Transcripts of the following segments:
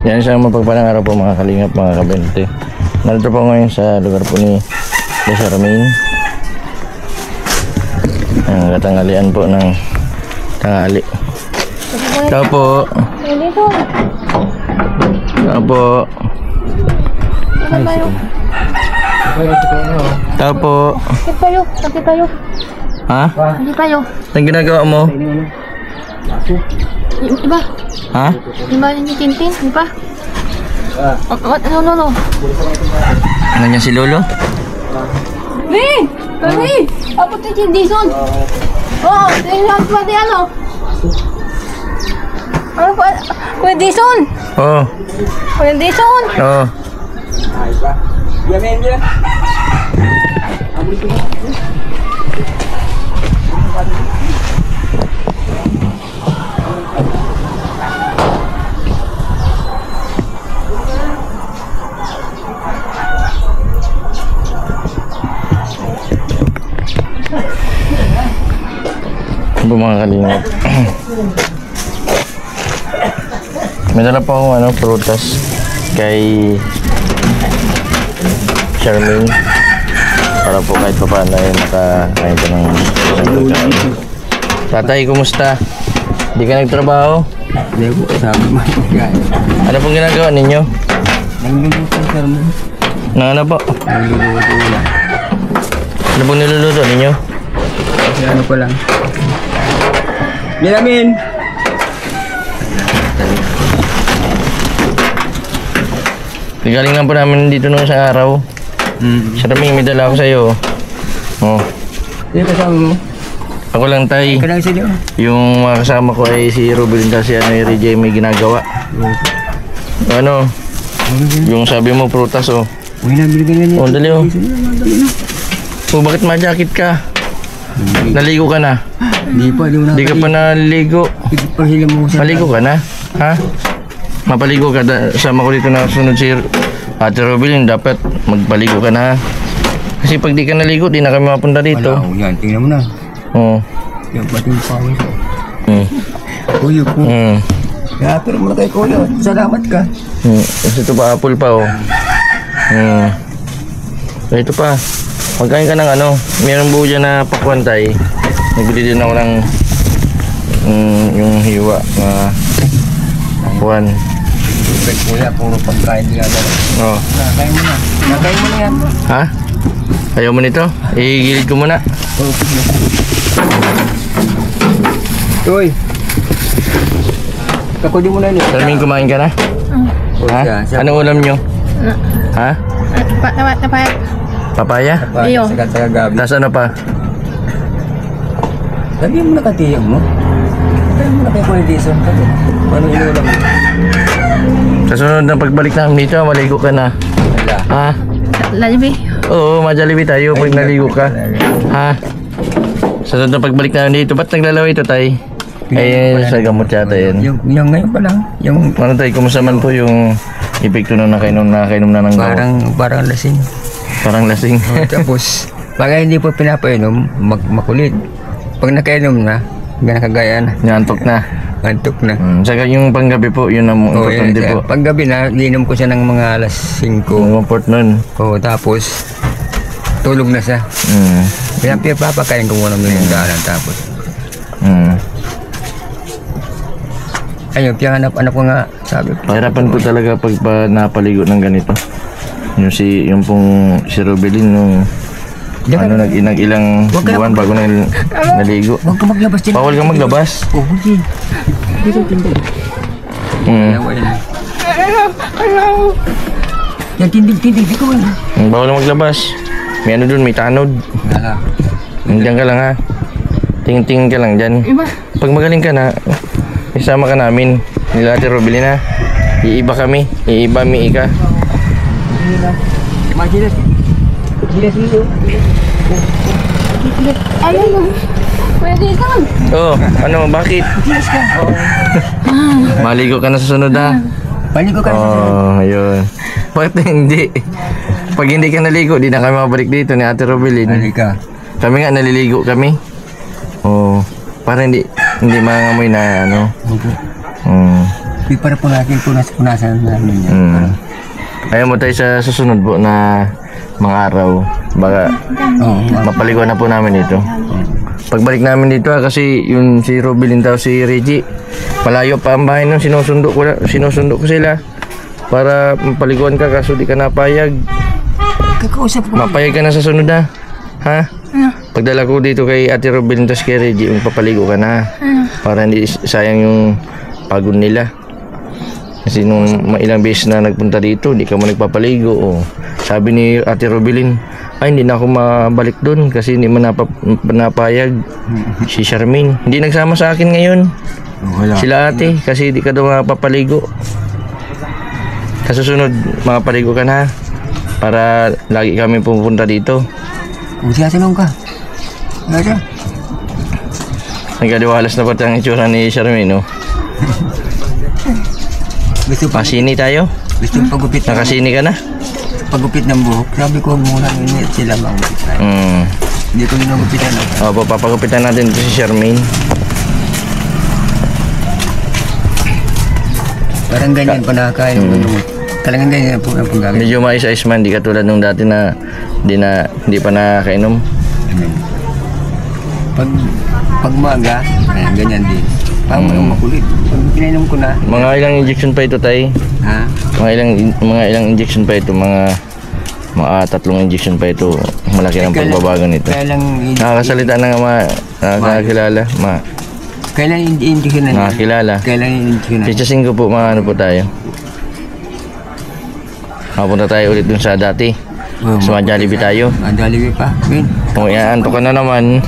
Yan siya mapagpalang araw po mga kalingap, mga kabente. Narito po ngayon sa lugar po ni Desarmin. Ang katanghalian po ng tanghali. Tao po. Tao po. Tao po. Sakit tayo. Ha? Sakit tayo. Anong ginagawa mo? Iba? Ha? Iba yung Tintin? Iba? No. Ano niya si Lolo? Hey! Hey! Apa tu Jason? Oh, tingnan pa di ano? Ano pa? Kuya Jason? Oo. Kuya Jason? Oo. Ito mga kalingap. May dala pa akong prutas kay Charmaine para po kahit pa paano ay makakain ka ng pagkain. Tatay, kumusta? Hindi ka nagtrabaho? Hindi po, sabi mo. Ano pong ginagawa ninyo? Nagluluto, sir mo. Ano po? Nagluluto lang. Ano pong niluluto ninyo? Kasi ano pa lang. Nilamin! Galingan po namin dito nung isang araw. Charmaine, may dala ako sa'yo. Oh. Sino kasama mo? Ako lang, tay. Kanang sila. Yung mga kasama ko ay si Ruben kasi Ray may ginagawa. Ano? Yung sabi mo prutas oh. Uy, nabili ka na niya. Oh, dali oh. Oh, bakit ma-jacket ka? Naligo ka na? Hindi pa, Hindi ka pa naligo. Pahila mo sa... Maligo ka na? Ha? Mapaligo ka. Sama ko dito na sunod si Ate Robin. Dapat magpaligo ka na. Kasi pag di ka naligo, di na kami mapunta dito. Wala, yan. Tingnan mo na. Oo. Yan, pati yung pawis. Kuya po. Kaya, pero muna kay Kuya. Salamat ka. Kasi ito pa, apple pa oh. Ito pa. Pagkain ka ng meron buo dyan na pakwantay. Nagbili din ako ng yung hiwa na pakwan. Kuya, puro pagkain nila. Oh. Nakain mo na. Nakain mo na yan. Ha? Ayaw mo nito? Igilid ko muna. Uy. Kakudi mo na yun. Charmaine, kumain ka na? Ha? Anong ulam nyo? Ha? Papaya? Iyo. Sa gabi. Tapos ano pa? Lagi mo na katiyang mo. Lagi mo na kay Kuya Jason. Ano inulam mo? Sa sunod na pagbalik namin dito, maligo ka na. Wala. Ha? Lalibi. Oo, ma-Jollibee tayo pag naligo ka. Ha? Sa sunod na pagbalik namin dito, ba't naglalaway ito, tay? Ay, sa gamot yata yan. Yung ngayon pa lang. Yung Ano tay, kumusta man po yung epekto na nakainom na ng gamot? parang lasing. Parang lasing. Tapos, pag hindi po pinapainom, makulit. Pag nakainom na, nakagaya na. Nantok na. Antok na. Saka yung panggabi po, yun ang importante po. Pag gabi na, inom ko siya ng mga alas 5. Yung import nun. Tapos, tulog na siya. Pinapapakain ko muna ng dalan tapos. Ayun, anak ko nga, sabi ko. Pahirapan po talaga pag napaligo ng ganito. Yung pong si Robelin nung nag-ilang buwan bago naligo. Huwag ka maglabas din. Bawal kang maglabas. Hindi. Dito, tindig. Yan, tindig. Di ko wala. Bawal maglabas. May dun, may tanod. Diyan ka lang ha. Ting-ting ka lang dyan. Pag magaling ka na, isama ka namin. Nila Ate Robelin ha. Iiba kami. Iiba mi ika. Majilas dito. Ayun. Kuya Jason. Oh, bakit? Maligo ka na sa sunod ha. Paligo ka na sa Oh, ayun. Bakit hindi? Pag hindi ka naligo, di na kami mabalik dito ni Ate Robelin. Halika. Kami nga naliligo kami. Oh, para hindi mangangamoy na Di para po natin punasan namin yan. Ayaw mo tayo sa susunod po na mga araw. Baka Oo. mapaliguan na po namin dito. Pagbalik namin dito kasi yung si Robilin daw si Reggie, malayo pa ang bahay nun, sinusundo ko sila para mapaliguan ka kaso di ka napayag. Kakausap ko. Mapayag ka na sa sunod na. Ha? Pagdala ko dito kay Ate Robilin tas kay Reggie, magpapaligo ka na. Para hindi sayang yung pagod nila. Kasi nung ilang beses na nagpunta dito, di ka mo nagpapaligo. Oh. Sabi ni Ate Robilin, ay hindi na ako mabalik doon kasi hindi man napayag si Charmaine. Hindi nagsama sa akin ngayon. Wala. Sila ate, kasi di ka daw mapapaligo. Kasusunod, mapapaligo ka na. Para lagi kami pupunta dito. Kung siyasanong ka. Wala siya. Nagkadiwalas na pati ang itsura ni Charmaine, no? Gusto pa. Pasini tayo? Gusto pagupit. Nakasini ka na? Pagupit ng buhok. Sabi ko muna init sila mangupit. Hindi ko ginugupitan. Opo, papagupitan natin ito si Charmaine. Parang ganyan pa nakakain. Talagang ganyan po ang paggamit. Medyo mais-ais man, di katulad nung dati na hindi pa nakakainom. Pag maga, ayan, ganyan din. Parang makulit. Pag pinainom ko na. Mga ilang injection pa ito, tay? Ha? Mga ilang injection pa ito, mga 3 injection pa ito. Malaki ng pagbabago nito. Kaya lang Nakakasalita na nga nakakilala. kailan hindi ko na. Nakakilala. Kailan hindi ko na. Chichasin ko po, mga ano po tayo. Mapunta tayo ulit dun sa dati. Sa mga Jollibee tayo. Jollibee pa. Win. Kung ianto ka na naman.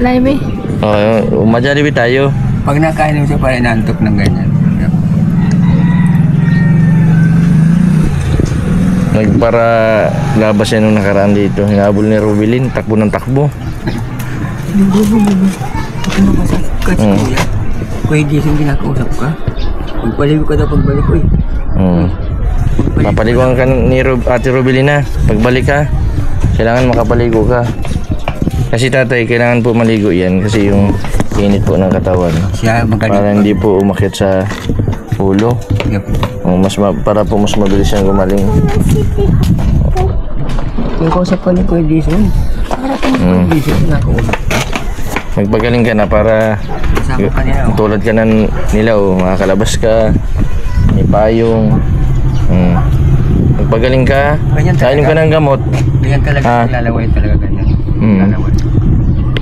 Laime. Oo, Jollibee tayo. Pag nakain mo siya, parang nantok ng ganyan. Para labas yan nung nakaraan dito. Hinabol ni Robilin, takbo ng takbo. Kasi kuya, kuya Jason kinakausap ka. Magpaligo ka daw pagbalik ko eh. Papaliguan ka ni Ate Robilin na. Pagbalik ka, kailangan makapaligo ka. Kasi tatay, kailangan po maligo yan kasi yung init po ng katawan. Siya magaling. Para hindi po umakyat sa ulo. Yep. Para po mas mabilis siyang gumaling. Kung kausap ka ni Kuya Jason, para po Kuya Jason kinakausap ka. Magpagaling ka na para Kasama ka nila. tulad ka na nila o makakalabas ka, may payong. Magpagaling ka, Ganyan talaga. kainom ka ng gamot. Ganyan talaga, lalaway talaga ganyan. Lalaway.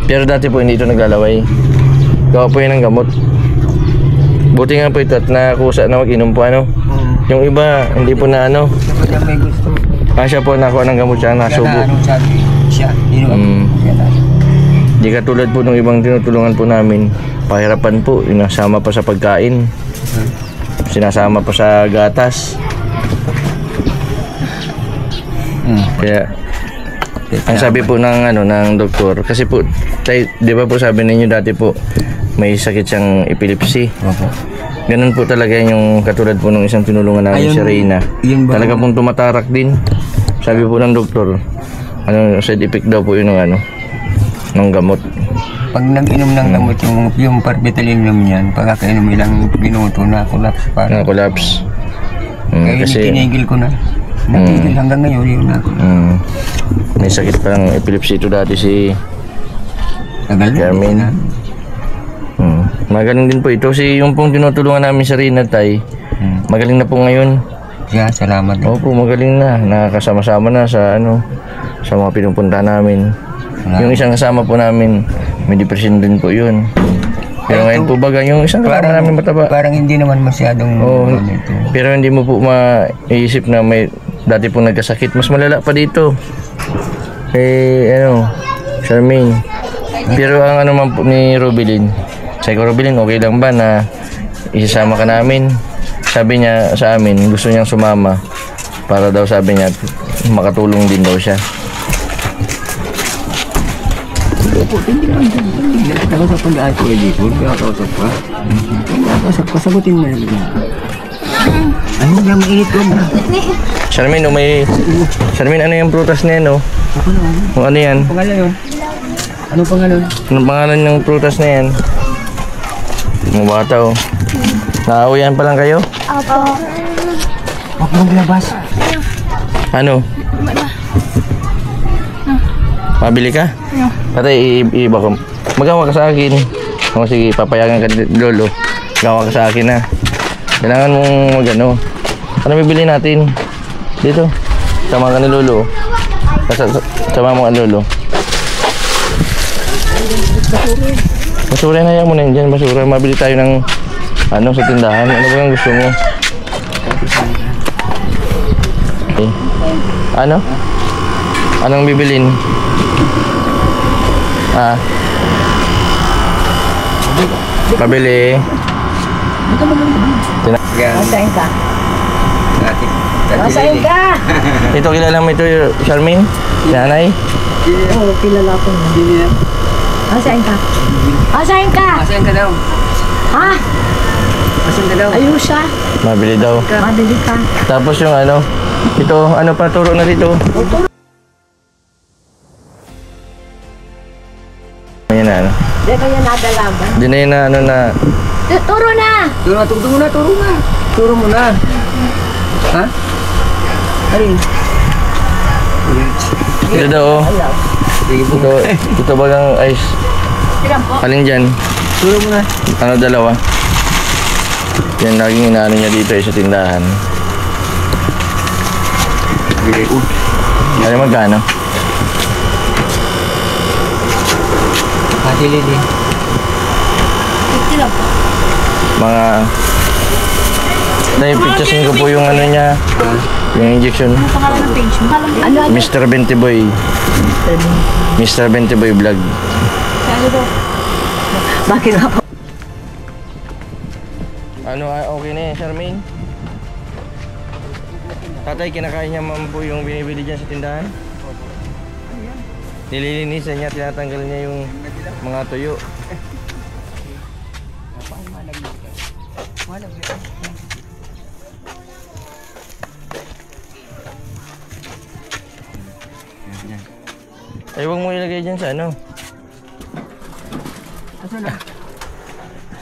Pero dati po hindi ito naglalaway. Gawa po yan ng gamot. Buti nga po ito at nakusa na mag-inom po ano. Yung iba, hindi po na ano. Dapat yan may gusto. Siya po nakuha ng gamot siya, nasubo. Anong sabi siya? Di katulad po ng ibang tinutulungan po namin. Pahirapan po, inasama pa sa pagkain. Sinasama pa sa gatas. Kaya ang sabi po ng ng doktor, kasi po tayo, 'di ba po sabi ninyo dati po may sakit siyang epilepsy. Opo. Ganun po talaga yung katulad po ng isang tinulungan namin si Reyna. Talaga pong tumatarak din. Sabi po ng doktor, side effect daw po yun ng gamot. Pag nag-inom ng gamot yung parbitalinium niyan, pagkakainom ilang minuto na collapse pa. Na-collapse. Kaya Kasi tinigil ko na. Natigil hanggang ngayon yun na ako. May sakit pa ng epilepsy ito dati si Carmen. Magaling din po ito. Yung pong tinutulungan namin sa Reyna, tay, magaling na po ngayon. Siya, salamat. Opo, magaling na. Nakakasama-sama na sa sa mga pinupunta namin. Yung isang kasama po namin, may depression din po yun. Pero ngayon po baga, yung isang kasama namin mataba. Parang hindi naman masyadong pero hindi mo po maiisip na may dati po nagkasakit. Mas malala pa dito. Charmaine. Pero ang man po ni Robilin, sabi ko, Robilin, okay lang ba na isasama ka namin? Sabi niya sa amin, gusto niyang sumama para daw sabi niya makatulong din daw siya. Hindi naman dyan. Nakausap ko na ako dito. Nakausap ka. Nakausap ka. Sagutin mo yan. Ano na mainit ko na? Charmaine, Charmaine, ano yung prutas na yan, no? Ako na. Ano yan? Pangalan yun? Anong pangalan? Anong pangalan ng prutas na yan? Mga bata oh. Nakauwian pa lang kayo? Apo. Huwag mong bilabas. Ano? Mabili ka? Tatay, iba ko. Magawa ka sa akin. O sige, papayagan ka lolo. Gawa ka sa akin ha. Kailangan mong magano. Ano bibili natin? Dito. Sama ka ni lolo. Sama mo ang lolo. Basura na yan mo na yan dyan. Basura. Mabili tayo ng ano sa tindahan. Ano ba ang gusto mo? Okay. Ano? Anong bibilin? Ah. Pabili. Masahin ka. Masahin ka! Ito kilala mo ito, Charmaine? Si nanay? Oo, kilala ko na. Masahin ka. Masahin ka! Masahin ka daw. Ha? Masahin ka daw. Ayusha. Mabili daw. Mabili ka. Tapos yung ano, ito, ano pa turo na dito? Ayan na, ano. Di kaya nadalaman. Di na yun na, ano na. Turo na! Turo na, turo na, turo na. Turo mo na. Ha? Alin? Ito daw, oh. Sige po. Ito bagang ice. Ilan po? Alin dyan? Turo mo na. Ano, dalawa? Yan, laging inaano niya dito sa tindahan. Bili ko. Ano magkano? Hati lili. 50 lang po. Mga... Dahil picturesin ko po yung ano niya. Yung injection. Ano pangalan ng page mo? Ano? Mr. Bentiboy. Mr. Bentiboy vlog. Ano daw? Bakit ako? Ano, okay na eh, Charmaine? Tatay, kinakain niya man po yung binibili dyan sa tindahan? Nililinisan niya, tinatanggal niya yung mga tuyo. Ay, huwag mo ilagay dyan sa ano. Asa na?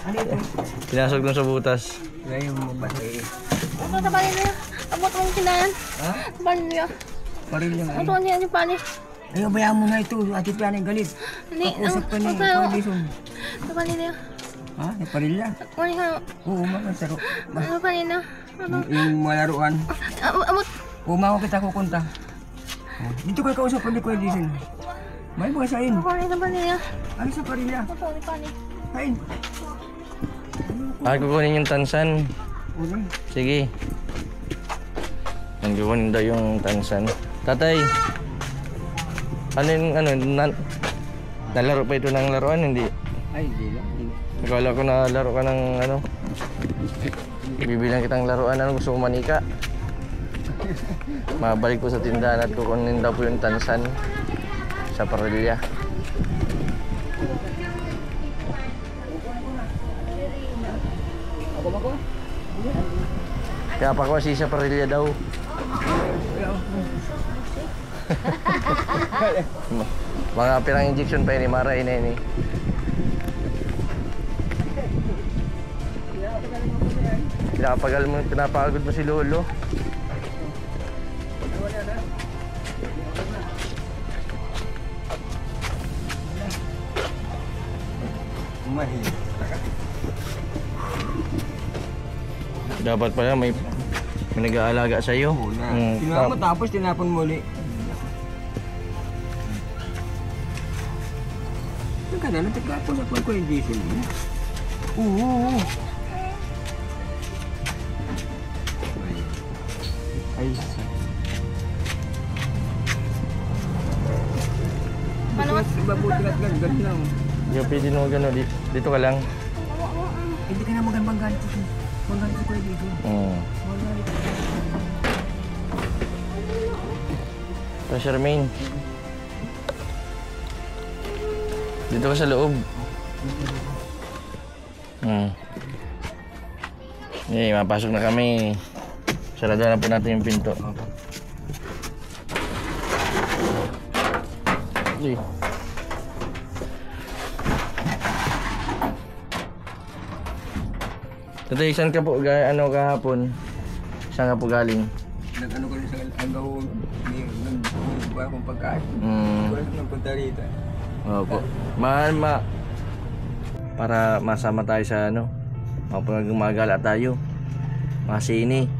Ano ito? Pinasok dun sa butas. Ngayon mo ba sa iyo? Ano sa panin niya? Abot mong kinayan. Ha? Panin niya. Paril yung Ano niya yung panin? Ay, bayaan mo na ito. Ate Piana yung galit. Hindi. Kakusap ka ni Pwedison. Ano panin niya? Ha? Yung paril lang. Panin ka. Oo, makasaro. Ano panin niya? Ano? Yung mga laruan. Abot. Umawa kita kukunta. Dito kayo kausap ni Kuya Dizon. May mga sain. Ano panin na panin niya? Ano sa parila? Ano panin? Sain. Kukunin yung tansan. Uy. Sige. Kukunin daw yung tansan. Tatay. Ano yung ano? Nalaro pa ito ng laruan? Hindi. Ay, hindi lang. Akala ko na laro ka ng ano. Bibilang kitang laruan. Ano gusto ko manika? Mabalik po sa tindahan at kukunin daw po yung tansan sa parilya. Kaya pa kasi sa parilya daw. Mga pirang injection pa yun, Mara ini. Pinapagod mo si Lolo. Dapat pala may nag-aalaga sa iyo. Tinapon mo tapos tinapon muli. Teka na, nagkakapos ako ko yung diesel mo. Oo. Ay, Ano? Ibabuti at ganyan lang. Hindi ka pwede nung gano'n. Dito ka lang. Hindi ka na magandang ganito. Magandang ko yung diesel. So, Charmaine. Dito ka sa loob. Mapasok na kami. Sarado na po natin yung pinto. Today, saan ka po, kahapon? Saan ka po galing? Nag-ano ko rin sa agaw, nag-uwi ba akong pagkain. Wala nang punta rito. Opo. Para masama tayo sa gumagala tayo. Masini.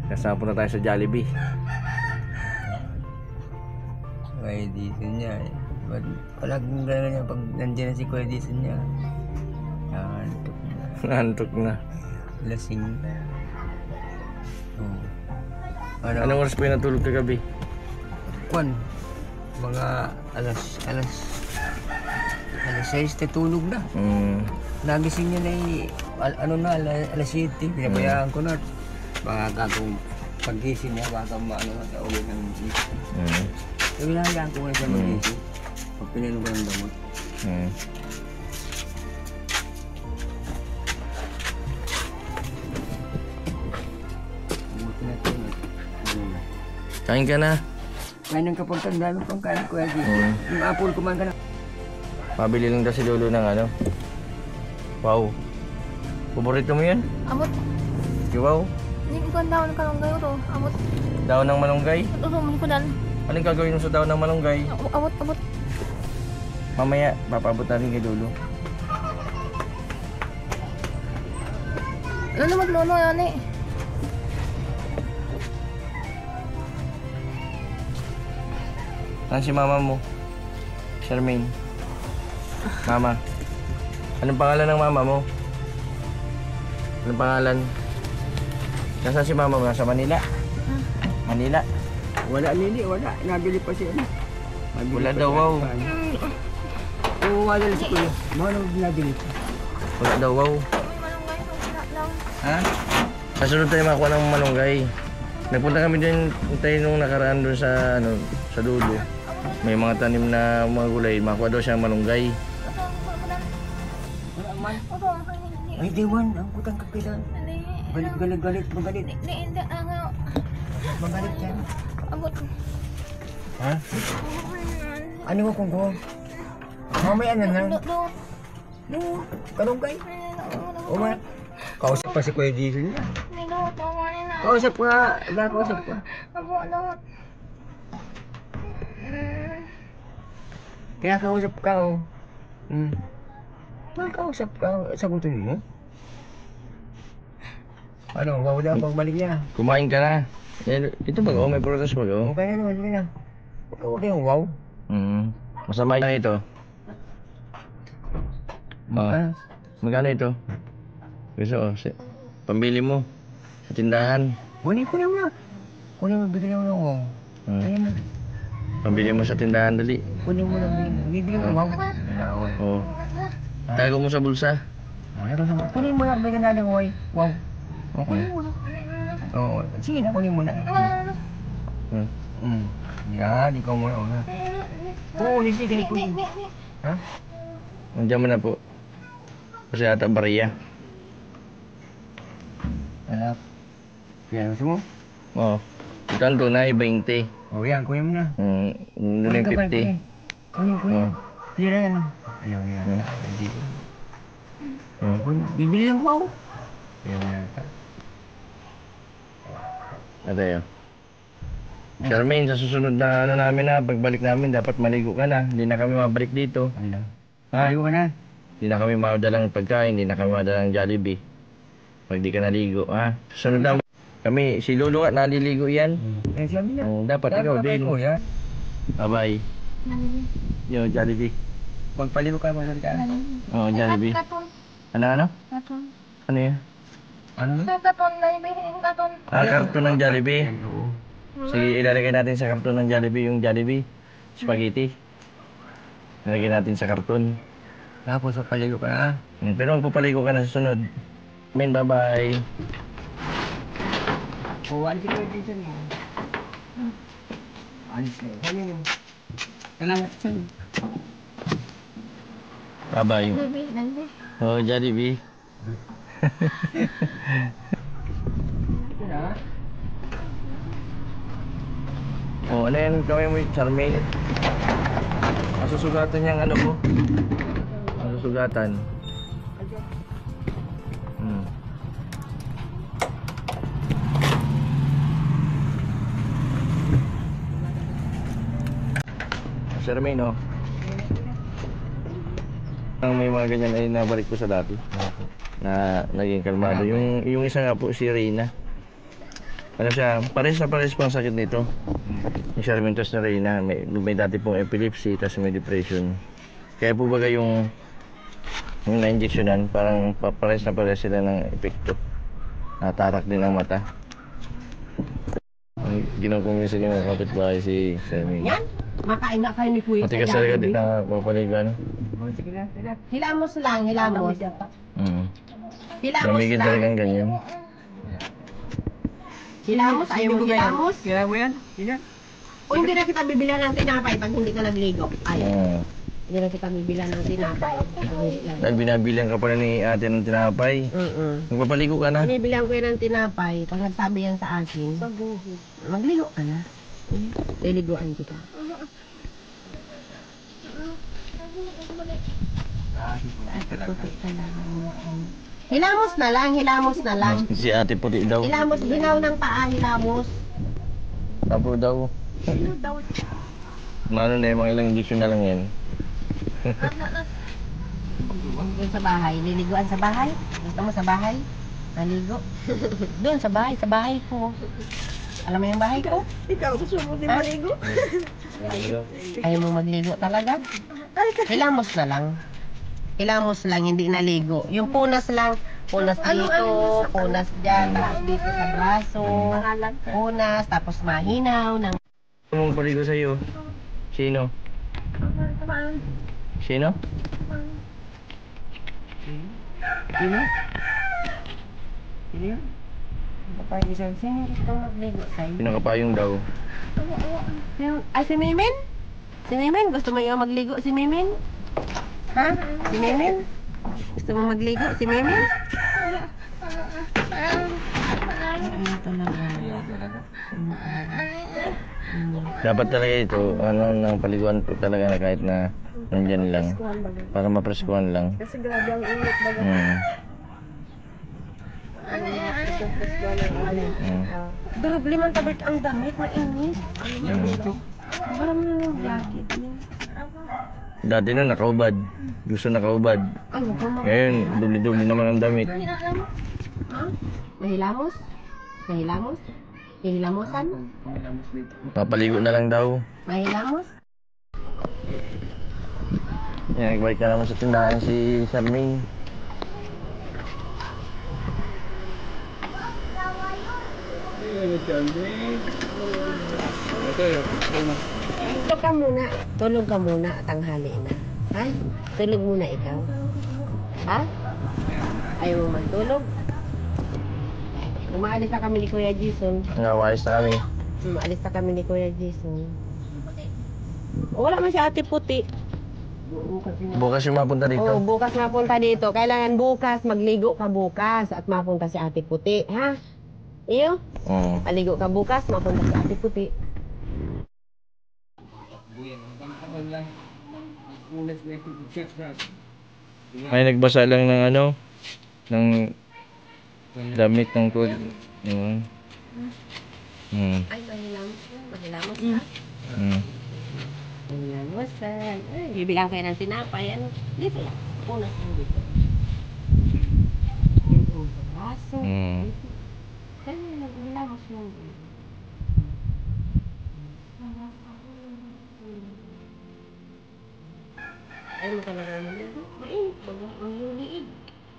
Kasama punta tayo sa Jollibee. Kuya Edison niya eh. Palaging gano'n niya pag nandiyan na si Kuya Edison niya. Nantok na. Nantok na. Lasing na. Oh. Anong oras po yung natulog kagabi? Kwan, mga alas 6 na tulog na. Nagising niya na alas 7. Pinabayaan ko na. Baka kung pag-gising niya, baka na uwi ng gising. So, hinahayaan ko na siya mag-gising. Pag pininom ko ng damot. Buti na ito. Kain ka na. Kain ng kapagtang dami pang kain ko. Yung apple kumain ka na. Pabili lang kasi Lolo ng wow. Paborito mo yan? Amot. Wow. Hindi ko ang daon ng kalunggay ko. Amot. Daon ng malunggay? Ito, muli ko dan. Anong gagawin mo sa daon ng malunggay? Amot. Mamaya, papabot natin kay Lolo. Ano magluno yan eh? Ano si mama mo? Charmaine. Mama. Anong pangalan ng mama mo? Anong pangalan? Nasaan si mama mo? Nasa Manila? Manila? Wala nili, wala. Nabili pa siya. Wala daw, wow. Oo, wala na si Kuya. Mga nang nabili pa. Wala daw, wow. Malunggay, wala lang. Ha? Kasunod tayo makakuha ng malunggay. Nagpunta kami din tayo nung nakaraan doon sa sa dulo. May mga tanim na mga gulay, makakuha daw siya ng malunggay. Wala man. Ito, hindi. Ay, diwan. Ang putang kapitan. Galit. Hindi, Magalit yan. Amot. Ha? Ano ko kung ko? Mamaya na lang. No, kalunggay. Uma. Kausap pa si Kuya Jason niya. Kausap ka. Kausap ka. Kaya kausap ka, oh. Kausap ka. Sagutin mo. Ano, wala pagbalik niya. Kumain ka na. Ito ba, may prutas ba? Okay na. Okay, wow. Masama na ito. Ah. Magkano ito? Gusto, pambili mo sa tindahan. Kunin mo na. Kunin mo, bigyan mo ng wow. Ayan na. Pambili mo sa tindahan, dali. Kunin mo na, bigyan mo ng wow. Oo. Tago mo sa bulsa. Kunin mo na, bigyan natin wow. Kunin mo na. Oo, sige na, kunin mo na. Yan, ikaw mo na. Oo, hindi ko. Ha? Nandiyan mo na po. Kasi ata bariya. Anak. Yan, gusto mo? Oo. Ito ang tunay, 20. Oo, yan, kunin mo na. Doon yung 50. Kunin. Tira yan. Ayaw yan. Hindi. Bibili lang wow. Ayaw yan. Ito yun. Charmaine, sa susunod na namin pagbalik namin, dapat maligo ka na. Hindi na kami mabalik dito. Ano? Ha? Ayaw ka na. Hindi na kami madalang pagkain, hindi na kami madalang Jollibee. Pag di ka naligo, ha? Susunod na kami, si Lolo nga naliligo yan. Sabi na. Dapat ikaw din. Kuya. Bye-bye. Yo, Jollibee. Magpaligo ka mo ka. Oo, Jollibee. Ano? Katon. Ano yan? Ano? Katon, naibihin katon. Karton ng Jollibee. Sige, ilalagay natin sa karton ng Jollibee yung Jollibee. Spaghetti. Ilalagay natin sa karton. Tapos magpaligo ka na. Pero magpapaligo ka na sa sunod. Men, bye-bye. Alis ka dito mo. Alis ka. Ano yun? Salamat sa'yo. Bye-bye. Baby. Oh, Jollibee. Oh, ano yan gawin mo, Charmaine? Masusugatan yung ano mo. Masusugatan. Sir May, no? Ang may mga ganyan ay nabalik ko sa dati. Na naging kalmado. Yung isa nga po si Reyna. Ano siya, pares na pares po ang sakit nito. Yung Charmentos na Reyna, may dati pong epilepsy, tapos may depression. Kaya po baga yung na-injectionan, parang pares na pares sila ng epekto. Natarak din ang mata. Ginakumbinsa niyo ng kapitbahay si Sammy. Yan, makain na kayo ni Kuya. Matikas talaga din na papaligan. Hilamos lang, hilamos. Hilamos Lamigin lang. talagang ganyan. Hilamos, ayaw mo hilamos. Kaya mo yan? Yan. O hindi na kita bibilihan ng tinapay pag hindi ka nagligo. Ayaw. Hindi na kita bibilihan ng tinapay. Dahil binabilang ka pala ni ate ng tinapay. Magpapaligo ka na. Binibilihan ko yan ng tinapay. Pag nagsabi yan sa akin, magligo ka na. Liliguan kita. Hilamos na lang, hilamos na lang. Si ate puti daw. Hilamos, hinaw ng paa, hilamos. Apo daw. Ano na yung mga ilang injection na lang yan. Doon sa bahay, liliguan sa bahay. Gusto mo sa bahay? Naligo. Doon sa bahay ko. Alam mo yung bahay ko? Ikaw, gusto mo din maligo? Ayaw mo magligo talaga? Hilamos na lang. Hilamos lang, hindi naligo. Yung punas lang, punas dito, punas dyan, tapos dito sa braso, punas, tapos mahinaw ng... Ano mong paligo sa'yo? Sino? Sino? Sino? Sino? Kapag isang sino gusto magligo sa'yo? Pinakapayong daw. Ay, si Mimin? Si Mimin? Gusto mo yung magligo si Mimin? Ha? Si Mimin? Gusto mo magligo si Mimin? Ano talaga? Dapat talaga ito, ano, ng paliguan po talaga na kahit na nandyan lang. Para mapreskuhan lang. Kasi grabe ang init baga. Grabe man tabert ang damit, mainit. Parang mo na yung jacket niya. Dati na nakaubad. Gusto nakaubad. Ano ba mo? Ngayon, dubli-dubli naman ang damit. Mahilamos? Mahilamos? Hihilamosan? Papaligo na lang daw. Mahilamos? Yan, nagbalik na naman sa tindahan si Sarming. Tulog ka muna. Tulog ka muna, tanghali na. Ha? Tulog muna ikaw. Ha? Ayaw mo magtulog? Umaalis na kami ni Kuya Jason. Ngawayos na kami. Umaalis na kami ni Kuya Jason. Wala man si Ate Puti. Bukas yung mapunta Oo, dito. bukas mapunta dito. Kailangan bukas, magligo ka bukas at mapunta si Ate Puti. Ha? Iyo? Oo. Maligo ka bukas, mapunta si Ate Puti. Ay, nagbasa lang ng ano, ng damit ng tubig. Ay, mahilamos na. Mahilamos na. Mahilamos na. Ay, bibilang kayo ng tinapay. Ano? Dito lang. Punas mo dito. Dito sa braso. Ay, naghilamos lang. Ay, mo talaga naman dito. Mainit. Ang liig.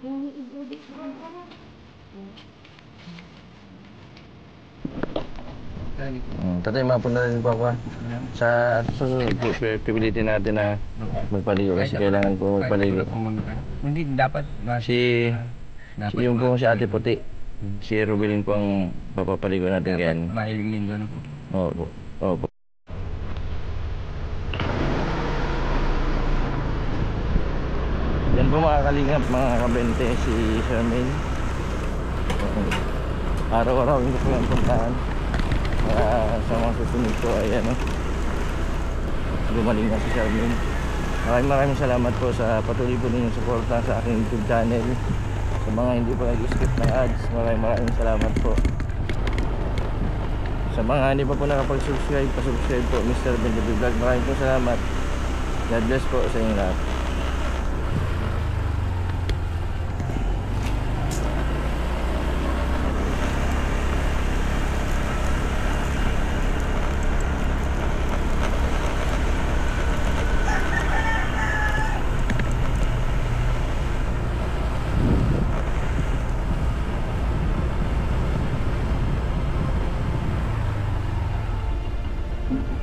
Yung liig mo dito. Tatay, mapunta rin po ako. Sa susunod po, pipilitin natin na magpaligo kasi kailangan po magpaligo. Hindi, dapat. Si yung po si Ate Puti. Si Rubilin po ang papapaligo natin yan. Mahiling lindo na po. Opo. Opo. Yan po mga kalingap, mga kabente, si Charmaine. Araw-araw hindi po yung puntaan. Sa mga susunod ko ay ano, gumaling na si Charmaine. Maraming salamat po sa patuloy po ninyong suporta sa aking YouTube channel. Sa mga hindi po nag-skip ng ads, maraming salamat po. Sa mga hindi pa po nakapag-subscribe, pa-subscribe po Mr. Benjamin Vlog. Maraming po salamat. God bless po sa inyong lahat.